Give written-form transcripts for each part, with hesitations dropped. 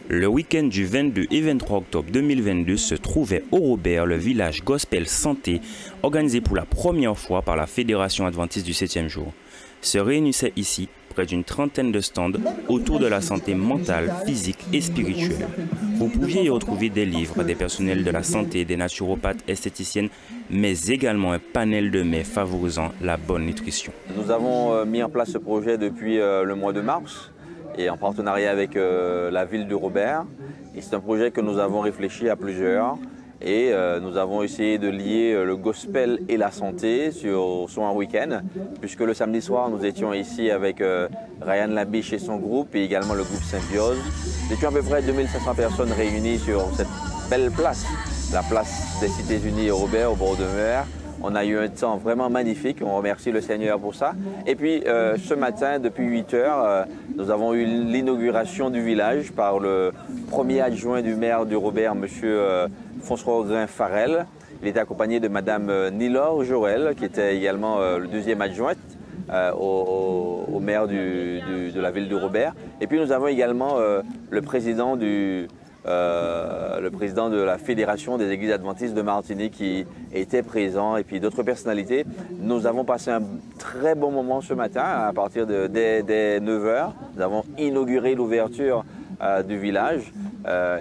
Le week-end du 22 et 23 octobre 2022 se trouvait au Robert le village Gospel Santé, organisé pour la première fois par la Fédération adventiste du 7e jour. Se réunissaient ici près d'une trentaine de stands autour de la santé mentale, physique et spirituelle. Vous pouviez y retrouver des livres, des personnels de la santé, des naturopathes, esthéticiennes, mais également un panel de mets favorisant la bonne nutrition. Nous avons mis en place ce projet depuis le mois de mars et en partenariat avec la ville de Robert. C'est un projet que nous avons réfléchi à plusieurs et nous avons essayé de lier le gospel et la santé sur un week-end, puisque le samedi soir nous étions ici avec Ryan Labiche et son groupe et également le groupe Symbiose. Nous étions à peu près 2500 personnes réunies sur cette belle place, la place des Cités-Unies au Robert, au bord de mer. On a eu un temps vraiment magnifique, on remercie le Seigneur pour ça. Et puis ce matin, depuis 8 heures, nous avons eu l'inauguration du village par le premier adjoint du maire du Robert, M. François Farel. Il était accompagné de Mme Nilor Jorel, qui était également le deuxième adjoint au maire de la ville de Robert. Et puis nous avons également le président de la Fédération des Églises adventistes de Martinique qui était présent et puis d'autres personnalités. Nous avons passé un très bon moment ce matin à partir dès 9h. Nous avons inauguré l'ouverture du village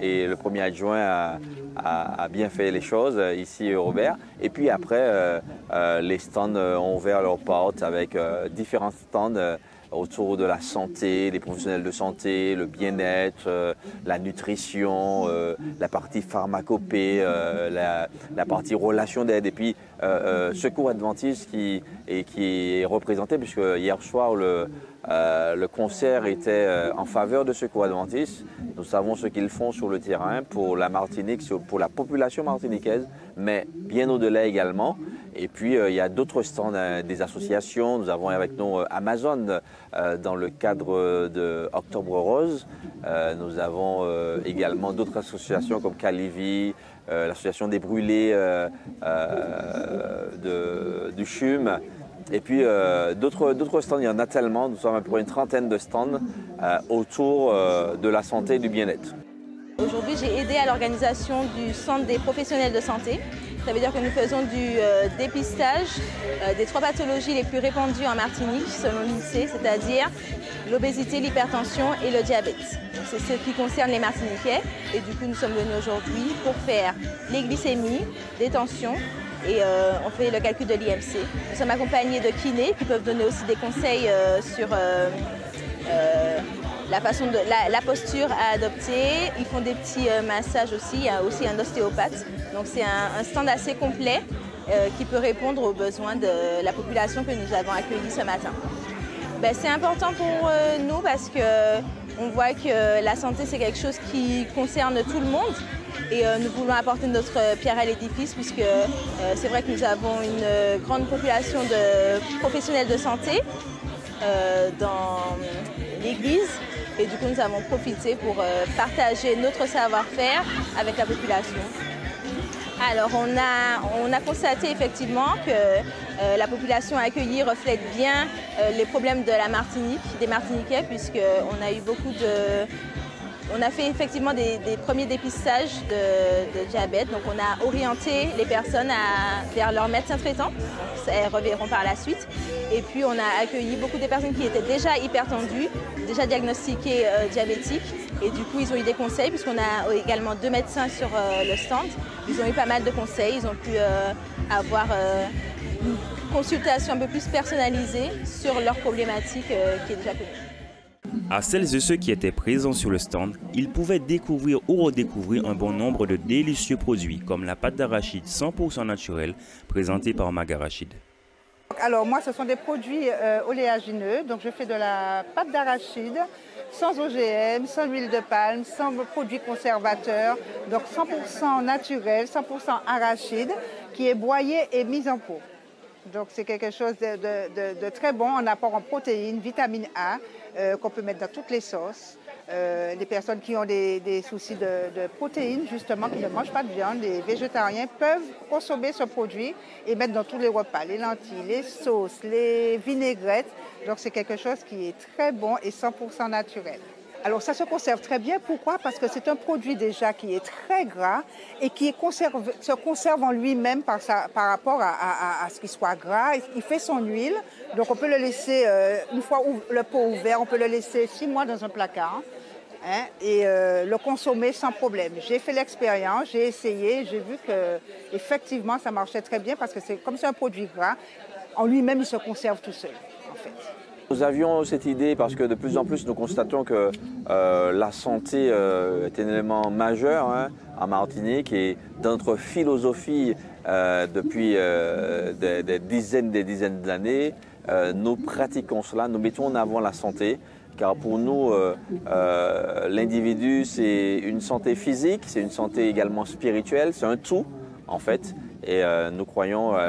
et le premier adjoint a bien fait les choses ici au Robert. Et puis après, les stands ont ouvert leurs portes avec différents stands autour de la santé, les professionnels de santé, le bien-être, la nutrition, la partie pharmacopée, la partie relation d'aide et puis Secours Adventiste qui est représenté puisque hier soir le concert était en faveur de Secours Adventiste. Nous savons ce qu'ils font sur le terrain pour la Martinique, pour la population martiniquaise, mais bien au-delà également. Et puis, il y a d'autres stands des associations. Nous avons avec nous Amazon dans le cadre de Octobre Rose. Nous avons également d'autres associations comme Calivi, l'association des brûlés du CHUM. Et puis d'autres stands, il y en a tellement. Nous sommes à peu près une trentaine de stands autour de la santé et du bien-être. Aujourd'hui, j'ai aidé à l'organisation du centre des professionnels de santé. Ça veut dire que nous faisons du dépistage des 3 pathologies les plus répandues en Martinique selon l'INSEE, c'est-à-dire l'obésité, l'hypertension et le diabète. C'est ce qui concerne les Martiniquais et du coup nous sommes venus aujourd'hui pour faire les glycémies, des tensions et on fait le calcul de l'IMC. Nous sommes accompagnés de kinés qui peuvent donner aussi des conseils sur la façon de la posture à adopter. Ils font des petits massages aussi, il y a aussi un ostéopathe. Donc c'est un stand assez complet qui peut répondre aux besoins de la population que nous avons accueillie ce matin. C'est important pour nous parce qu'on voit que la santé c'est quelque chose qui concerne tout le monde et nous voulons apporter notre pierre à l'édifice puisque c'est vrai que nous avons une grande population de professionnels de santé dans l'Église. Et du coup, nous avons profité pour partager notre savoir-faire avec la population. Alors, on a constaté effectivement que la population accueillie reflète bien les problèmes de la Martinique, des Martiniquais, puisqu'on a eu on a fait effectivement des premiers dépistages de diabète. Donc, on a orienté les personnes vers leur médecin traitant. Elles reverront par la suite. Et puis, on a accueilli beaucoup de personnes qui étaient déjà hypertendues, déjà diagnostiquées diabétiques. Et du coup, ils ont eu des conseils, puisqu'on a également 2 médecins sur le stand. Ils ont eu pas mal de conseils. Ils ont pu avoir une consultation un peu plus personnalisée sur leur problématique qui est déjà connue. À celles et ceux qui étaient présents sur le stand, ils pouvaient découvrir ou redécouvrir un bon nombre de délicieux produits, comme la pâte d'arachide 100% naturelle, présentée par Magarachide. Alors moi, ce sont des produits oléagineux, donc je fais de la pâte d'arachide sans OGM, sans huile de palme, sans produits conservateurs, donc 100% naturel, 100% arachide, qui est broyé et mis en pot. Donc c'est quelque chose de très bon en apport en protéines, vitamine A, qu'on peut mettre dans toutes les sauces. Les personnes qui ont des soucis de protéines, justement, qui ne mangent pas de viande, les végétariens peuvent consommer ce produit et mettre dans tous les repas, les lentilles, les sauces, les vinaigrettes. Donc c'est quelque chose qui est très bon et 100% naturel. Alors ça se conserve très bien. Pourquoi? Parce que c'est un produit déjà qui est très gras et qui se conserve en lui-même par rapport à ce qu'il soit gras. Il fait son huile, donc on peut le laisser, une fois le pot ouvert, on peut le laisser 6 mois dans un placard et le consommer sans problème. J'ai fait l'expérience, j'ai essayé, j'ai vu qu'effectivement ça marchait très bien parce que comme c'est un produit gras, en lui-même il se conserve tout seul en fait. Nous avions cette idée parce que de plus en plus nous constatons que la santé est un élément majeur en Martinique et dans notre philosophie depuis des dizaines d'années, nous pratiquons cela, nous mettons en avant la santé. Car pour nous, l'individu, c'est une santé physique, c'est une santé également spirituelle, c'est un tout en fait. Et nous croyons à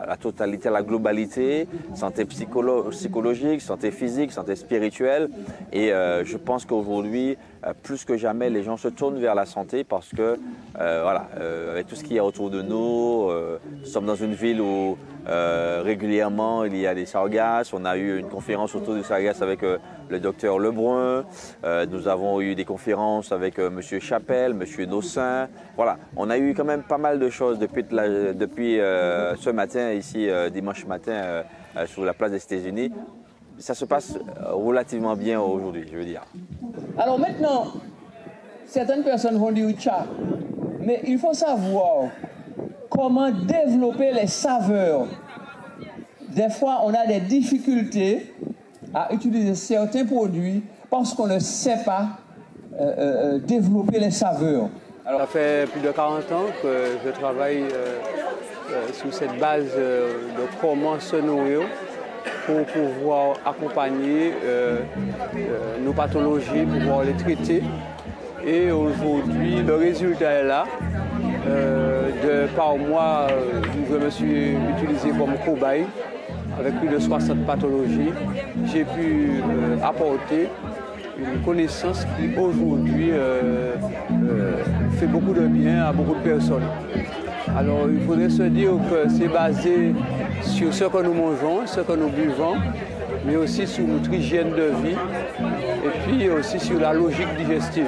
la totalité, à la globalité, santé psychologique, santé physique, santé spirituelle. Et je pense qu'aujourd'hui, plus que jamais, les gens se tournent vers la santé parce que, voilà, avec tout ce qu'il y a autour de nous, nous sommes dans une ville où régulièrement il y a des sargasses. On a eu une conférence autour du sargasse avec le docteur Lebrun. Nous avons eu des conférences avec M. Chapelle, M. Nossin. Voilà, on a eu quand même pas mal de choses depuis ce matin, ici, dimanche matin, sur la place des États-Unis. Ça se passe relativement bien aujourd'hui, je veux dire. Alors maintenant, certaines personnes vont dire tcha, mais il faut savoir comment développer les saveurs. Des fois, on a des difficultés à utiliser certains produits parce qu'on ne sait pas développer les saveurs. Alors, ça fait plus de 40 ans que je travaille sur cette base de comment se nourrir pour pouvoir accompagner nos pathologies, pouvoir les traiter. Et aujourd'hui, le résultat est là. Par mois, je me suis utilisé comme cobaye avec plus de 60 pathologies. J'ai pu apporter une connaissance qui aujourd'hui fait beaucoup de bien à beaucoup de personnes. Alors il faudrait se dire que c'est basé sur ce que nous mangeons, ce que nous buvons, mais aussi sur notre hygiène de vie et puis aussi sur la logique digestive.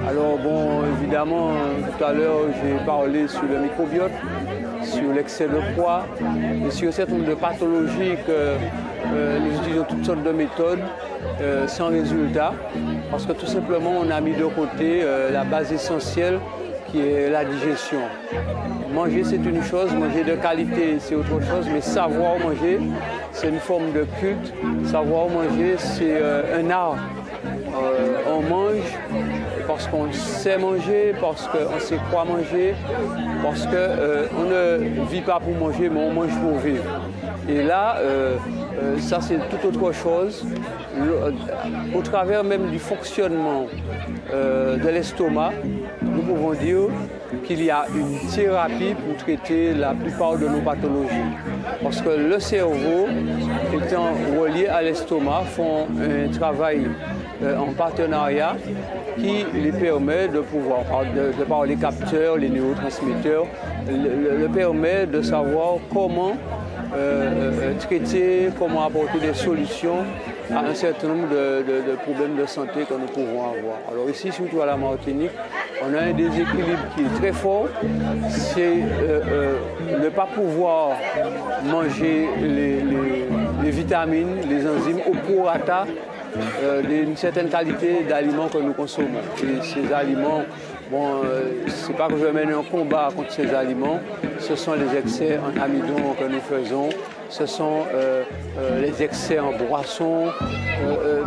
Alors bon, évidemment, tout à l'heure j'ai parlé sur le microbiote, sur l'excès de poids et sur un certain nombre de pathologies que nous utilisons toutes sortes de méthodes sans résultat parce que tout simplement on a mis de côté la base essentielle qui est la digestion. Manger c'est une chose, manger de qualité c'est autre chose, mais savoir manger c'est une forme de culte. Savoir manger c'est un art. On mange parce qu'on sait manger, parce qu'on sait quoi manger, parce qu'on ne vit pas pour manger, mais on mange pour vivre. Et là, ça c'est tout autre chose. Au travers même du fonctionnement de l'estomac, nous pouvons dire qu'il y a une thérapie pour traiter la plupart de nos pathologies. Parce que le cerveau, étant relié à l'estomac, font un travail en partenariat qui les permet de pouvoir, de par les capteurs, les neurotransmetteurs, le permet de savoir comment traiter, comment apporter des solutions à un certain nombre de problèmes de santé que nous pouvons avoir. Alors ici, surtout à la Martinique, on a un déséquilibre qui est très fort, c'est ne pas pouvoir manger les vitamines, les enzymes au prorata d'une certaine qualité d'aliments que nous consommons. Et ces aliments, bon, c'est pas que je mène un combat contre ces aliments, ce sont les excès en amidon que nous faisons, ce sont les excès en boisson,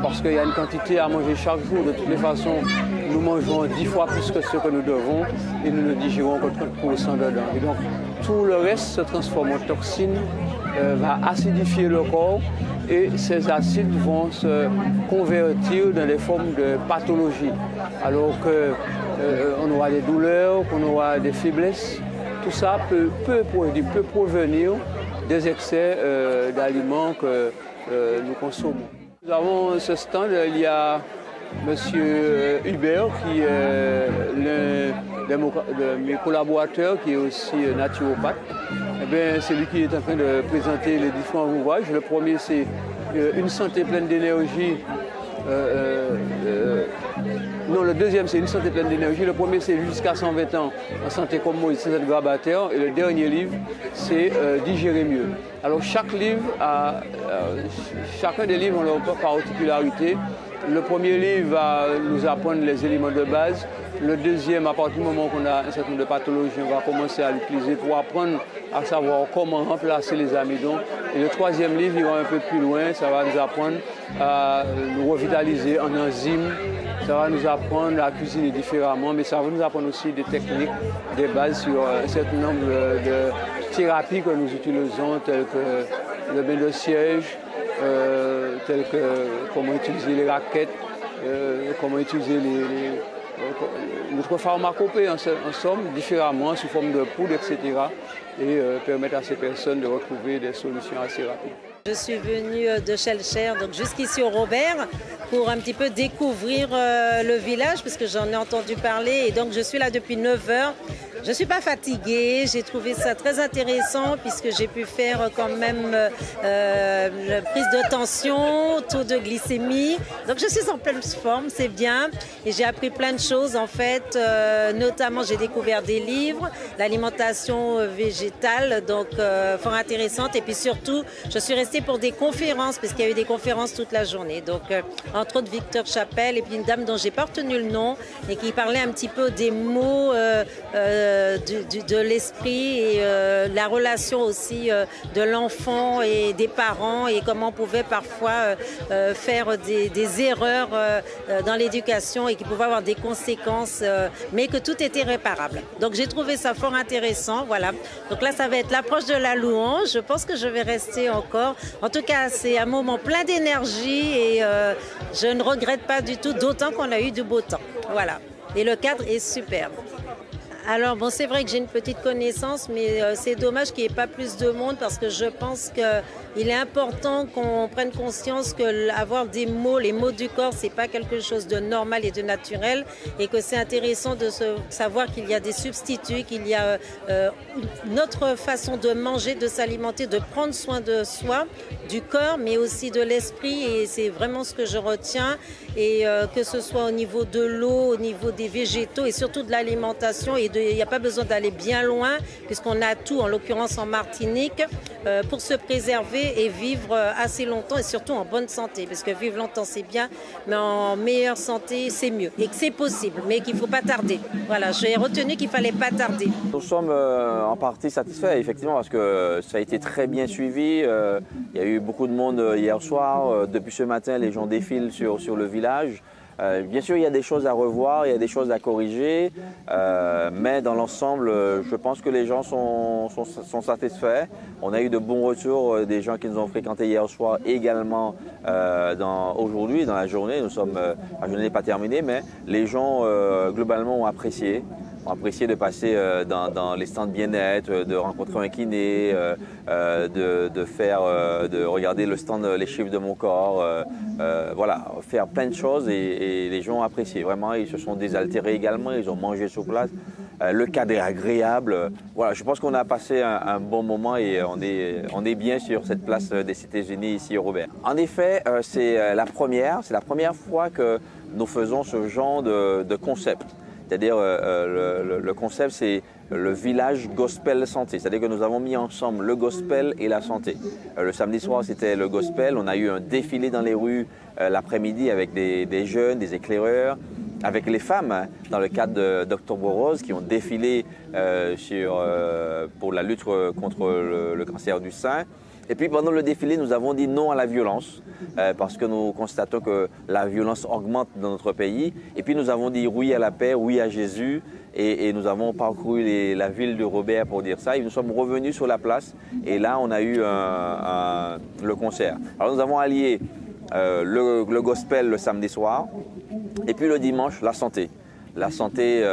parce qu'il y a une quantité à manger chaque jour. De toutes les façons, nous mangeons 10 fois plus que ce que nous devons et nous ne digérons que 30% dedans. Et donc, tout le reste se transforme en toxines, va acidifier le corps et ces acides vont se convertir dans des formes de pathologie. Alors qu'on aura des douleurs, qu'on aura des faiblesses, tout ça peut provenir des excès d'aliments que nous consommons. Nous avons ce stand, il y a M. Hubert qui est l'un de mes collaborateurs qui est aussi naturopathe. C'est lui qui est en train de présenter les différents ouvrages. Le premier c'est Une santé pleine d'énergie Non, le deuxième, c'est Une santé pleine d'énergie. Le premier, c'est Jusqu'à 120 ans, en santé comme Moïse, sans être grabataire. Et le dernier livre, c'est Digérer mieux. Alors, chaque livre chacun des livres a leur propre particularité. Le premier livre va nous apprendre les éléments de base. Le deuxième, à partir du moment qu'on a un certain nombre de pathologies, on va commencer à l'utiliser pour apprendre à savoir comment remplacer les amidons. Et le troisième livre, il va un peu plus loin, ça va nous apprendre à nous revitaliser en enzymes, ça va nous apprendre à cuisiner différemment, mais ça va nous apprendre aussi des techniques, des bases sur un certain nombre de thérapies que nous utilisons, telles que le bain de siège, telles que comment utiliser les raquettes, comment utiliser notre pharmacopée en somme, différemment, sous forme de poudre, etc. Et permettre à ces personnes de retrouver des solutions assez rapides. Je suis venue de Schellcher, donc jusqu'ici au Robert, pour un petit peu découvrir le village, parce que j'en ai entendu parler. Et donc je suis là depuis 9 heures. Je ne suis pas fatiguée, j'ai trouvé ça très intéressant puisque j'ai pu faire quand même la prise de tension, taux de glycémie. Donc je suis en pleine forme, c'est bien. Et j'ai appris plein de choses en fait, notamment j'ai découvert des livres, l'alimentation végétale, donc fort intéressante. Et puis surtout, je suis restée pour des conférences parce qu'il y a eu des conférences toute la journée. Donc entre autres Victor Chapelle et puis une dame dont j'ai pas retenu le nom et qui parlait un petit peu des mots de l'esprit et la relation aussi de l'enfant et des parents et comment on pouvait parfois faire des erreurs dans l'éducation et qui pouvaient avoir des conséquences, mais que tout était réparable. Donc j'ai trouvé ça fort intéressant, voilà. Donc là, ça va être l'approche de la louange. Je pense que je vais rester encore. En tout cas, c'est un moment plein d'énergie et je ne regrette pas du tout, d'autant qu'on a eu du beau temps. Voilà. Et le cadre est superbe. Alors bon, c'est vrai que j'ai une petite connaissance, mais c'est dommage qu'il n'y ait pas plus de monde parce que je pense qu'il est important qu'on prenne conscience que avoir des mots, les mots du corps, c'est pas quelque chose de normal et de naturel, et que c'est intéressant de savoir qu'il y a des substituts, qu'il y a une autre façon de manger, de s'alimenter, de prendre soin de soi, du corps, mais aussi de l'esprit, et c'est vraiment ce que je retiens, et que ce soit au niveau de l'eau, au niveau des végétaux et surtout de l'alimentation. Et il n'y a pas besoin d'aller bien loin puisqu'on a tout, en l'occurrence en Martinique, pour se préserver et vivre assez longtemps et surtout en bonne santé. Parce que vivre longtemps c'est bien, mais en meilleure santé c'est mieux. Et que c'est possible, mais qu'il ne faut pas tarder. Voilà, j'ai retenu qu'il ne fallait pas tarder. Nous sommes en partie satisfaits, effectivement, parce que ça a été très bien suivi. Il y a eu beaucoup de monde hier soir. Depuis ce matin, les gens défilent sur le village. Bien sûr, il y a des choses à revoir, il y a des choses à corriger, mais dans l'ensemble, je pense que les gens sont satisfaits. On a eu de bons retours des gens qui nous ont fréquentés hier soir également aujourd'hui, dans la journée. La journée n'est pas terminée, mais les gens globalement ont apprécié de passer dans les stands de bien-être, de rencontrer un kiné, de regarder le stand Les chiffres de mon corps, voilà, faire plein de choses et les gens ont apprécié. Vraiment, ils se sont désaltérés également, ils ont mangé sur place. Le cadre est agréable. Voilà, je pense qu'on a passé un bon moment et on est bien sur cette place des Cités-Unies ici au Robert. En effet, c'est la première fois que nous faisons ce genre de concept. C'est-à-dire le concept, c'est le village gospel santé. C'est-à-dire que nous avons mis ensemble le gospel et la santé. Le samedi soir, c'était le gospel. On a eu un défilé dans les rues l'après-midi avec des jeunes, des éclaireurs, avec les femmes, dans le cadre de d'Octobre Rose, qui ont défilé pour la lutte contre le cancer du sein. Et puis pendant le défilé, nous avons dit non à la violence parce que nous constatons que la violence augmente dans notre pays. Et puis nous avons dit oui à la paix, oui à Jésus. Et nous avons parcouru la ville de Robert pour dire ça. Et nous sommes revenus sur la place et là on a eu le concert. Alors nous avons allié le gospel le samedi soir et puis le dimanche la santé. La santé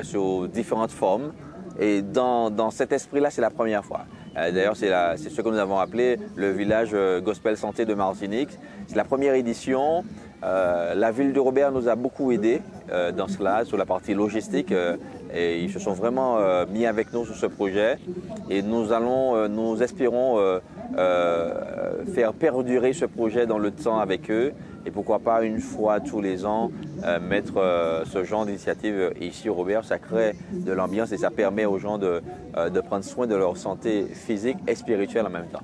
sous différentes formes. Et dans cet esprit-là, c'est la première fois. D'ailleurs, c'est ce que nous avons appelé le village Gospel Santé de Martinique. C'est la première édition. La ville de Robert nous a beaucoup aidés dans cela, sur la partie logistique. Et ils se sont vraiment mis avec nous sur ce projet. Et nous espérons faire perdurer ce projet dans le temps avec eux et pourquoi pas une fois tous les ans mettre ce genre d'initiative ici au Robert. Ça crée de l'ambiance et ça permet aux gens de prendre soin de leur santé physique et spirituelle en même temps.